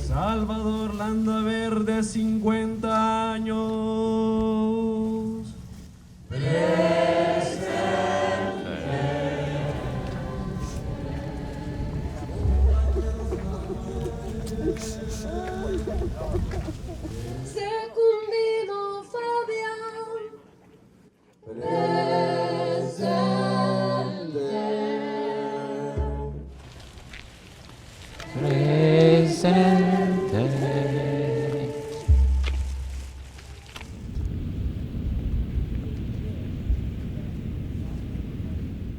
Salvador Landa Verde, 50 años. Secundino Fabián.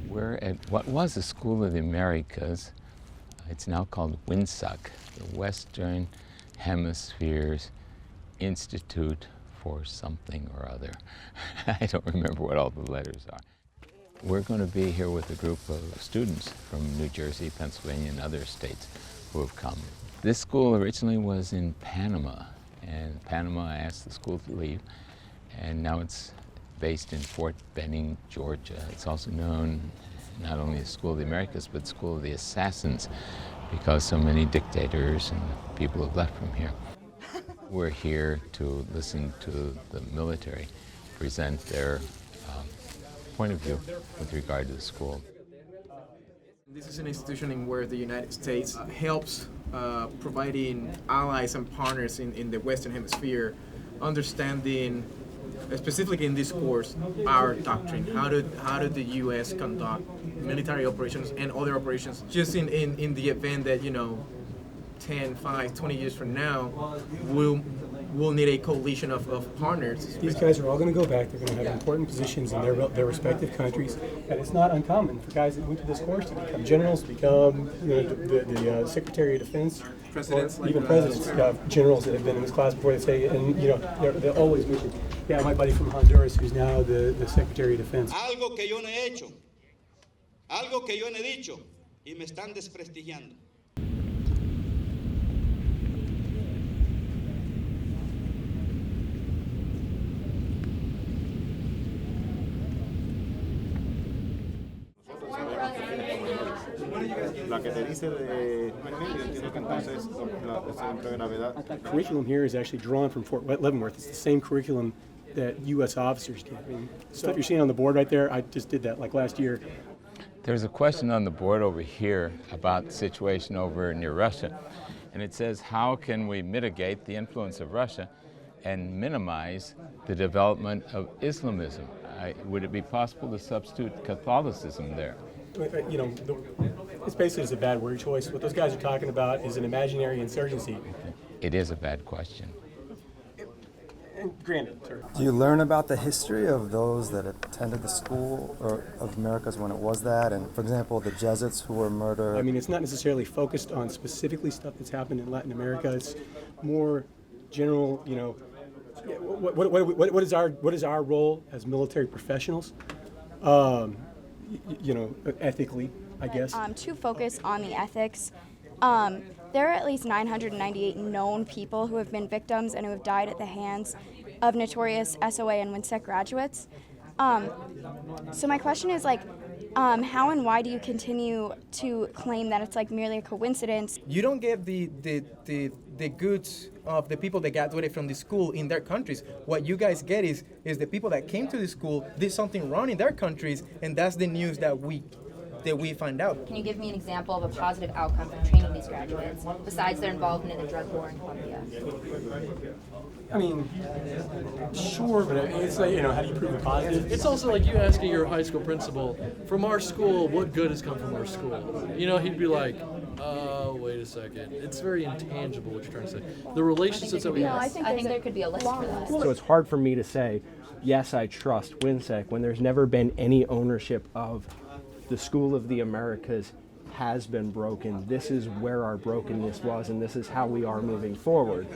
We're at what was the School of the Americas. It's now called WHINSEC, the Western Hemisphere's Institute for something or other. I don't remember what all the letters are. We're going to be here with a group of students from New Jersey, Pennsylvania, and other states who have come. This school originally was in Panama, and Panama asked the school to leave, and now it's based in Fort Benning, Georgia. It's also known not only as School of the Americas, but School of the Assassins, because so many dictators and people have left from here. We're here to listen to the military present their point of view with regard to the school. This is an institution in where the United States helps providing allies and partners in the Western Hemisphere, understanding, specifically in this course, our doctrine. How did the U.S. conduct military operations and other operations, just in the event that, 10, 5, 20 years from now, we'll need a coalition of partners. These guys are all going to go back. They're going to have important positions in their respective countries. And it's not uncommon for guys that went to this course to become generals, to become the Secretary of Defense, Presidents, or even presidents, generals that have been in this class before. They say, and they're always mention. Yeah, my buddy from Honduras, who's now the Secretary of Defense. Algo que yo no he hecho, algo que yo no he dicho, y me están desprestigiando. La que te dice de tiene que entonces el centro de gravedad. The curriculum here is actually drawn from Fort Leavenworth. It's the same curriculum that U.S. officers get. I mean, stuff you're seeing on the board right there, I just did that like last year. There's a question on the board over here about the situation over near Russia, and it says, how can we mitigate the influence of Russia and minimize the development of Islamism? Would it be possible to substitute Catholicism there? It's basically just a bad word choice. What those guys are talking about is an imaginary insurgency. It is a bad question. And granted, sir. Do you learn about the history of those that attended the School of Americas when it was that? And, for example, the Jesuits who were murdered? I mean, it's not necessarily focused on specifically stuff that's happened in Latin America. It's more general, what is our role as military professionals? Ethically, I guess. To focus on the ethics, there are at least 998 known people who have been victims and who have died at the hands of notorious SOA and WHINSEC graduates. So my question is, how and why do you continue to claim that it's merely a coincidence? You don't get the goods of the people that graduated from the school in their countries. What you guys get is the people that came to the school, did something wrong in their countries, and that's the news that we find out. Can you give me an example of a positive outcome from training these graduates, besides their involvement in the drug war in Colombia? I mean, sure, but it's how do you prove a positive? It's also like you asking your high school principal, from our school, what good has come from our school? He'd be like, wait a second. It's very intangible what you're trying to say. The relationships that we have. I think there could be a list for that. So it's hard for me to say, yes, I trust WHINSEC when there's never been any ownership of the School of the Americas has been broken. This is where our brokenness was, and this is how we are moving forward.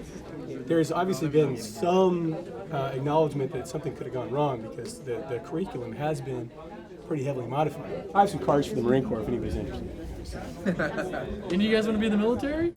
There's obviously been some acknowledgement that something could have gone wrong because the curriculum has been pretty heavily modified. I have some cards for the Marine Corps if anybody's interested. And you guys want to be in the military?